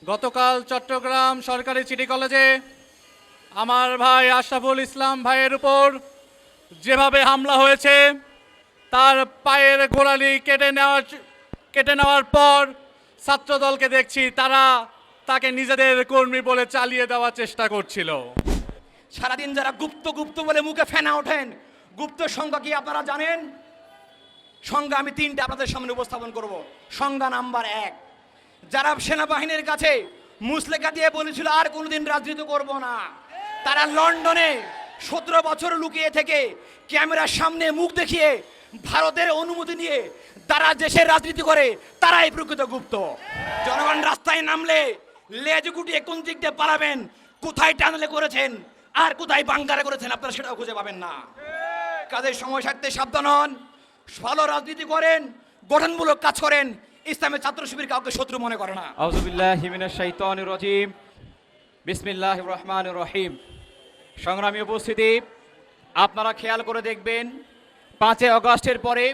গতকাল চট্টগ্রাম সরকারি সিটি কলেজে আমার ভাই আশরাফুল ইসলাম ভাইয়ের উপর যেভাবে হামলা হয়েছে, তার পায়ের গোড়ালি কেটে নেওয়ার পর ছাত্রদলকে দেখছি তারা তাকে নিজেদের কর্মী বলে চালিয়ে দেওয়ার চেষ্টা করছিল। সারাদিন যারা গুপ্ত গুপ্ত বলে মুখে ফেনা ওঠেন, গুপ্ত সংখ্যা কি আপনারা জানেন? সংজ্ঞা আমি তিনটা আপনাদের সামনে উপস্থাপন করব। সংজ্ঞা নাম্বার 1, যারা সেনাবাহিনীর কাছে মুসলেখা দিয়ে বলেছিল আর কোনোদিন রাজনীতি করব না, তারা লন্ডনে 17 বছর লুকিয়ে থেকে ক্যামেরার সামনে মুখ দেখিয়ে ভারতের অনুমতি নিয়ে তারা দেশের রাজনীতি করে, তারাই প্রকৃত গুপ্ত। জনগণ রাস্তায় নামলে লেজ গুটিয়ে কোন দিক দিয়ে পালাবেন, কোথায় টানেলে করেছেন আর কোথায় বাঙ্কারে করেছেন আপনারা সেটাও খুঁজে পাবেন না। কাজের সময় থাকতে সাবধান হন, ভালো রাজনীতি করেন, গঠনমূলক কাজ করেন। ইসলামের ছাত্র শিবির কাউকে শত্রু মনে করে না। আউযু বিল্লাহি মিনাশ শাইতানির রাজিম। বিসমিল্লাহির রহমানির রহিম। সংগ্রামী উপস্থিতি, আপনারা খেয়াল করে দেখবেন 5 আগস্টের পরে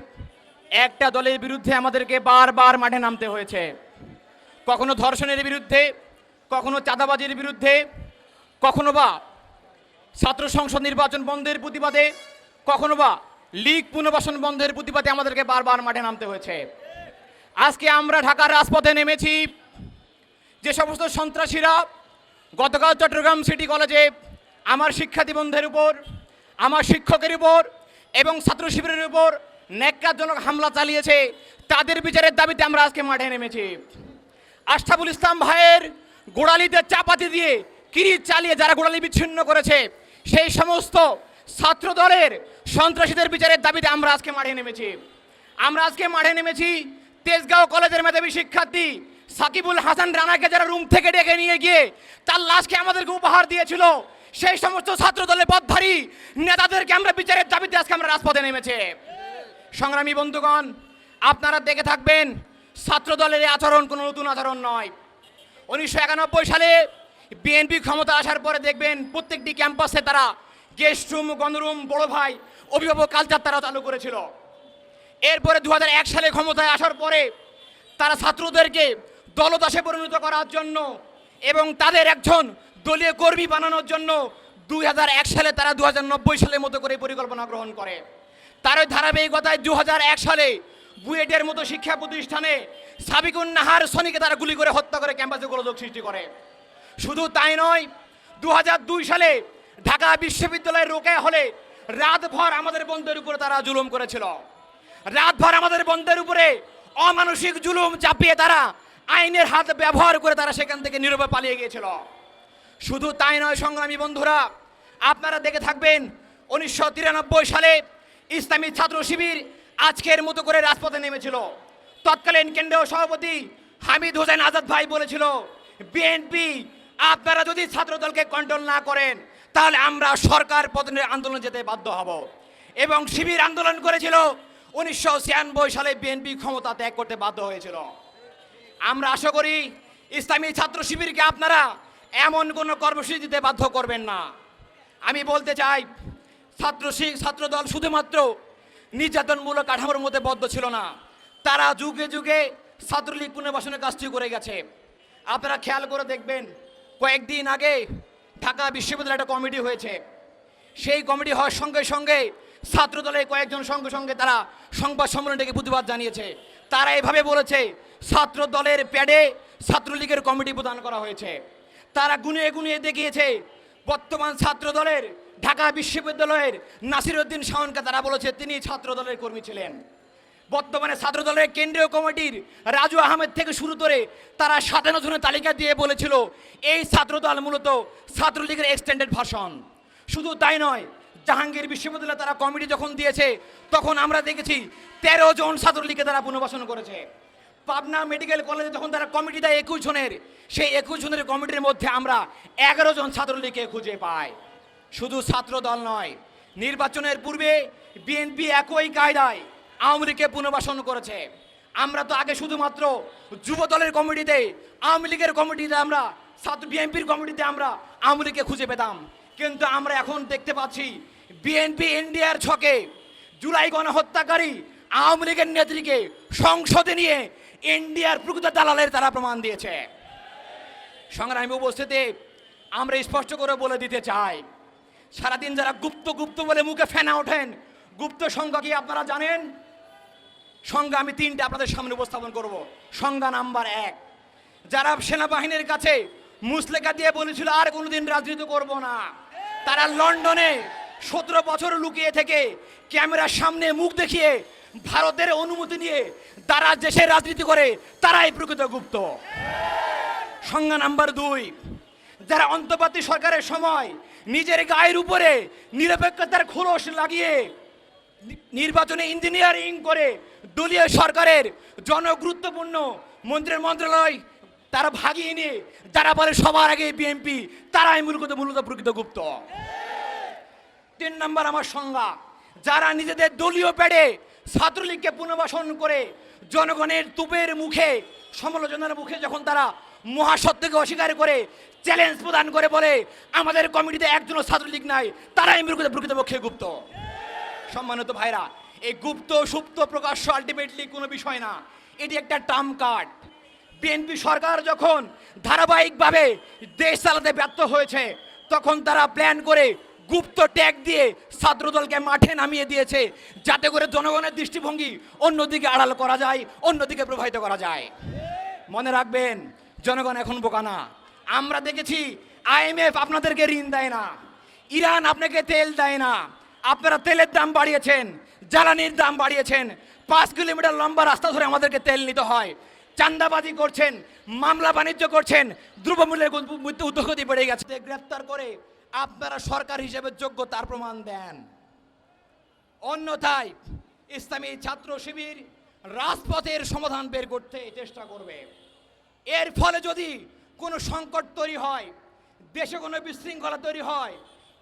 একটা দলের বিরুদ্ধে আমাদেরকে বারবার মাঠে নামতে হয়েছে। কখনো ধর্ষণের বিরুদ্ধে, কখনো চাঁদাবাজির বিরুদ্ধে, কখনো বা ছাত্র সংসদ নির্বাচন বন্ধের প্রতিবাদে, কখনো বা লীগ পুনর্বাসন বন্ধের প্রতিবাদে আমাদেরকে বারবার মাঠে নামতে হয়েছে। আজকে আমরা ঢাকার রাজপথে নেমেছি। যে সমস্ত সন্ত্রাসীরা গতকাল চট্টগ্রাম সিটি কলেজে আমার শিক্ষার্থী বন্ধুদের উপর, আমার শিক্ষকের উপর এবং ছাত্র শিবিরের উপর ন্যাক্কারজনক হামলা চালিয়েছে, তাদের বিচারের দাবিতে আমরা আজকে মাঠে নেমেছি। আশরাফুল ইসলাম ভাইয়ের গোড়ালিতে চাপাতি দিয়ে কিরিচ চালিয়ে যারা গোড়ালি বিচ্ছিন্ন করেছে, সেই সমস্ত ছাত্র দলের সন্ত্রাসীদের বিচারের দাবিতে আমরা আজকে মাঠে নেমেছি। আমরা আজকে মাঠে নেমেছি তেজগাঁও কলেজের মেধাবী শিক্ষার্থী সাকিবুল হাসান রানাকে যারা রুম থেকে ডেকে নিয়ে গিয়ে তার লাশকে আমাদেরকে উপহার দিয়েছিল, সেই সমস্ত ছাত্র দলের পথধারী নেতাদেরকে আমরা বিচারের দাবিতে আজকে আমরা রাজপথে নেমেছে। সংগ্রামী বন্ধুগণ, আপনারা দেখে থাকবেন ছাত্র দলের এই আচরণ কোনো নতুন আচরণ নয়। 1991 সালে বিএনপি ক্ষমতা আসার পরে দেখবেন প্রত্যেকটি ক্যাম্পাসে তারা গেস্ট রুম, গণরুম, বড় ভাই, অভিভাবক কালচার তারা চালু করেছিল। এরপরে 2001 সালে ক্ষমতায় আসার পরে তারা ছাত্রদেরকে দলদাসে পরিণত করার জন্য এবং তাদের একজন দলীয় কর্মী বানানোর জন্য 2001 সালে তারা 2090 সালের মতো করে পরিকল্পনা গ্রহণ করে। তার ওই ধারাবাহিকতায় 2001 সালে বুয়েটের মতো শিক্ষা প্রতিষ্ঠানে সাবিকুন নাহার সনিকে তারা গুলি করে হত্যা করে ক্যাম্পাসে গোলযোগ সৃষ্টি করে। শুধু তাই নয়, 2002 সালে ঢাকা বিশ্ববিদ্যালয়ের রোকেয়া হলে রাতভর আমাদের বন্ধুদের উপরে তারা জুলুম করেছিল। রাতভর আমাদের বন্ধের উপরে অমানসিক জুলুম চাপিয়ে তারা আইনের হাত ব্যবহার করে তারা সেখান থেকে নীরবে পালিয়ে গিয়েছিল। শুধু তাই নয় সংগ্রামী বন্ধুরা, আপনারা দেখে থাকবেন 1993 সালে ইসলামী ছাত্র শিবির আজকের মতো করে রাজপথে নেমেছিল। তৎকালীন কেন্দ্রীয় সভাপতি হামিদ হোসেন আজাদ ভাই বলেছিল, বিএনপি আপনারা যদি ছাত্র দলকে কন্ট্রোল না করেন তাহলে আমরা সরকার পতনের আন্দোলনে যেতে বাধ্য হব। এবং শিবির আন্দোলন করেছিল। 1996 সালে বিএনপি ক্ষমতা ত্যাগ করতে বাধ্য হয়েছিল। আমরা আশা করি ইসলামী ছাত্র শিবিরকে আপনারা এমন কোনো কর্মসূচি দিতে বাধ্য করবেন না। আমি বলতে চাই, ছাত্র দল শুধুমাত্র নির্যাতনমূলক কাঠামোর মধ্যে বদ্ধ ছিল না, তারা যুগে যুগে ছাত্রলীগ পুনর্বাসনের কাজটি করে গেছে। আপনারা খেয়াল করে দেখবেন কয়েকদিন আগে ঢাকা বিশ্ববিদ্যালয়ে একটা কমিটি হয়েছে। সেই কমিটি হওয়ার সঙ্গে সঙ্গে ছাত্র দলের কয়েকজন সঙ্গে সঙ্গে তারা সংবাদ সম্মেলন ডেকে প্রতিবাদ জানিয়েছে। তারা এভাবে বলেছে, ছাত্র দলের প্যাডে ছাত্রলীগের কমিটি প্রদান করা হয়েছে। তারা গুনিয়ে গুনিয়ে দেখিয়েছে বর্তমান ছাত্র দলের ঢাকা বিশ্ববিদ্যালয়ের নাসিরউদ্দিন শাওনকে তারা বলেছে তিনি ছাত্র দলের কর্মী ছিলেন। বর্তমানে ছাত্র দলের কেন্দ্রীয় কমিটির রাজু আহমেদ থেকে শুরু করে তারা 57 জনের তালিকা দিয়ে বলেছিল এই ছাত্র দল মূলত ছাত্রলীগের এক্সটেন্ডেড ভার্সন। শুধু তাই নয়, জাহাঙ্গীর বিশ্ববিদ্যালয়ে তারা কমিটি যখন দিয়েছে তখন আমরা দেখেছি 13 জন ছাত্রলীগকে তারা পুনর্বাসন করেছে। পাবনা মেডিকেল কলেজে যখন তারা কমিটি দেয় 21 জনের, সেই 21 জনের কমিটির মধ্যে আমরা 11 জন ছাত্রলীগকে খুঁজে পাই। শুধু ছাত্র দল নয়, নির্বাচনের পূর্বে বিএনপি একই কায়দায় আওয়ামী লীগকে পুনর্বাসন করেছে। আমরা তো আগে শুধুমাত্র যুব দলের কমিটিতে, আওয়ামী লীগের কমিটিতে, আমরা ছাত্র বিএনপির কমিটিতে আমরা আওয়ামী লীগকে খুঁজে পেতাম, কিন্তু আমরা এখন দেখতে পাচ্ছি বিএনপি ইন্ডিয়ার ছকে জুলাই গণহত্যাকারী আওয়ামী লীগের নেত্রীকে সংসদে নিয়ে ইন্ডিয়ার প্রকৃত দালালের তারা প্রমাণ দিয়েছে। সংগ্রামী উপস্থিতি, আমরা স্পষ্ট করে বলে দিতে চাই, সারাদিন যারা গুপ্ত গুপ্ত বলে মুখে ফেনা ওঠেন, গুপ্ত সংখ্যা কি আপনারা জানেন? সংখ্যা আমি তিনটে আপনাদের সামনে উপস্থাপন করব। সংখ্যা নাম্বার 1, যারা সেনাবাহিনীর কাছে মুসলেখা দিয়ে বলেছিল আর কোনোদিন রাজনীতি করব না, তারা লন্ডনে 17 বছর লুকিয়ে থেকে ক্যামেরার সামনে মুখ দেখিয়ে ভারতের অনুমতি নিয়ে তারা দেশে রাজনীতি করে, তারাই প্রকৃত গুপ্ত। সংজ্ঞা নাম্বার 2, যারা অন্তর্বর্তী সরকারের সময় নিজের গায়ের উপরে নিরপেক্ষতার খোলস লাগিয়ে নির্বাচনে ইঞ্জিনিয়ারিং করে দলীয় সরকারের জনগুরুত্বপূর্ণ মন্ত্রীর মন্ত্রণালয় তারা ভাগিয়ে নিয়ে যারা বলে সবার আগে বিএনপি, তারাই মূলত প্রকৃত গুপ্ত। 3 নম্বর আমার সংজ্ঞা, যারা নিজেদের দলীয় প্যাডে ছাত্রলীগকে পুনর্বাসন করে জনগণের তুপের মুখে, সমালোচনার মুখে যখন তারা মহাসত্যকে অস্বীকার করে চ্যালেঞ্জ প্রদান করে বলে আমাদের কমিটিতে একজনও ছাত্রলীগ নাই, তারাই প্রকৃতপক্ষে গুপ্ত। সম্মানিত ভাইরা, এই গুপ্ত সুপ্ত প্রকাশ্য আলটিমেটলি কোনো বিষয় না, এটি একটা টার্ম কার্ড। বিএনপি সরকার যখন ধারাবাহিকভাবে দেশ চালাতে ব্যর্থ হয়েছে, তখন তারা প্ল্যান করে গুপ্ত ট্যাগ দিয়ে ছাত্রদলকে মাঠে নামিয়ে দিয়েছে, যাতে করে জনগণের দৃষ্টিভঙ্গি অন্যদিকে আড়াল করা যায়, অন্যদিকে প্রভাবিত করা যায়। মনে রাখবেন, জনগণ এখন বোকা না। আমরা দেখেছি IMF আপনাদেরকে ঋণ দেয় না, ইরান আপনাকে তেল দেয় না, আপনারা তেলের দাম বাড়িয়েছেন, জ্বালানির দাম বাড়িয়েছেন, 5 কিলোমিটার লম্বা রাস্তা ধরে আমাদেরকে তেল নিতে হয়, চাঁদাবাজি করছেন, মামলা বাণিজ্য করছেন, দ্রব্যমূল্যের ঊর্ধ্বগতি বেড়ে গেছে। গ্রেফতার করে আপনারা সরকার হিসেবে যোগ্য তার প্রমাণ দেন, অন্যথায় ইসলামী ছাত্র শিবির রাজপথের সমাধান বের করতে চেষ্টা করবে। এর ফলে যদি কোনো সংকট তৈরি হয়, দেশে কোনো বিশৃঙ্খলা তৈরি হয়,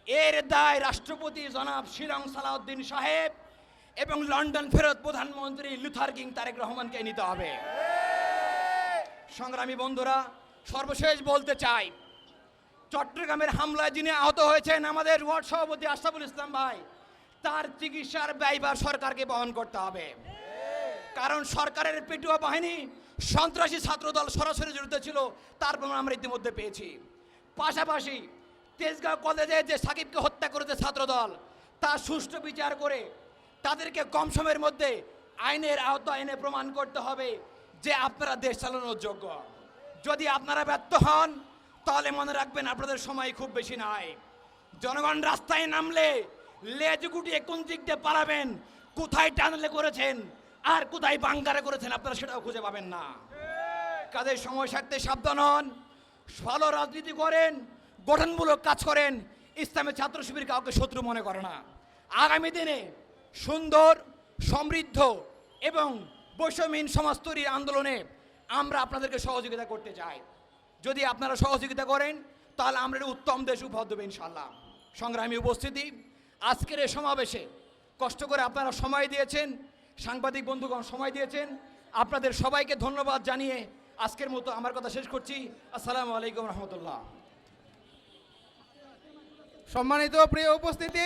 এর দায় রাষ্ট্রপতি জনাব শিলং সালাউদ্দিন সাহেব এবং লন্ডন ফেরত প্রধানমন্ত্রী লুথার কিং তারেক রহমানকে নিতে হবে। সংগ্রামী বন্ধুরা, সর্বশেষ বলতে চাই, চট্টগ্রামের হামলায় যিনি আহত হয়েছেন আমাদের ওয়ার্ড সভাপতি আশরাফুল ইসলাম ভাই, তার চিকিৎসার ব্যয়ভার সরকারকে বহন করতে হবে। কারণ সরকারের পেটুয়া বাহিনী সন্ত্রাসী ছাত্রদল সরাসরি জড়িত ছিল, তার প্রমাণ আমরা ইতিমধ্যে পেয়েছি। পাশাপাশি তেজগাঁও কলেজে যে সাকিবকে হত্যা করেছে ছাত্রদল, তার সুষ্ঠু বিচার করে তাদেরকে কম সময়ের মধ্যে আইনের আওতায় এনে প্রমাণ করতে হবে যে আপনারা দেশ চালানোর যোগ্য। যদি আপনারা ব্যর্থ হন, তাহলে মনে রাখবেন আপনাদের সময় খুব বেশি নাই। জনগণ রাস্তায় নামলে লেজ গুটিয়ে কোন দিক দিয়ে পালাবেন, কোথায় টানেলে করেছেন আর কোথায় বাঙ্কারে করেছেন, আপনারা সেটাও খুঁজে পাবেন না। কাজের সময় সারতে সাবধান হন, ভালো রাজনীতি করেন, গঠনমূলক কাজ করেন। ইসলামী ছাত্র শিবির কাউকে শত্রু মনে করে না। আগামী দিনে সুন্দর, সমৃদ্ধ এবং বৈষম্যহীন সমাজ তৈরির আন্দোলনে আমরা আপনাদেরকে সহযোগিতা করতে চাই। যদি আপনারা সহযোগিতা করেন, তাহলে আমরা উত্তম দেশ উপহার দেবো ইনশাল্লাহ। সংগ্রামী উপস্থিতি, আজকের এই সমাবেশে কষ্ট করে আপনারা সময় দিয়েছেন, সাংবাদিক বন্ধুগণ সময় দিয়েছেন, আপনাদের সবাইকে ধন্যবাদ জানিয়ে আজকের মতো আমার কথা শেষ করছি। আসসালামু আলাইকুম রহমতুল্লাহ। সম্মানিত প্রিয় উপস্থিতি।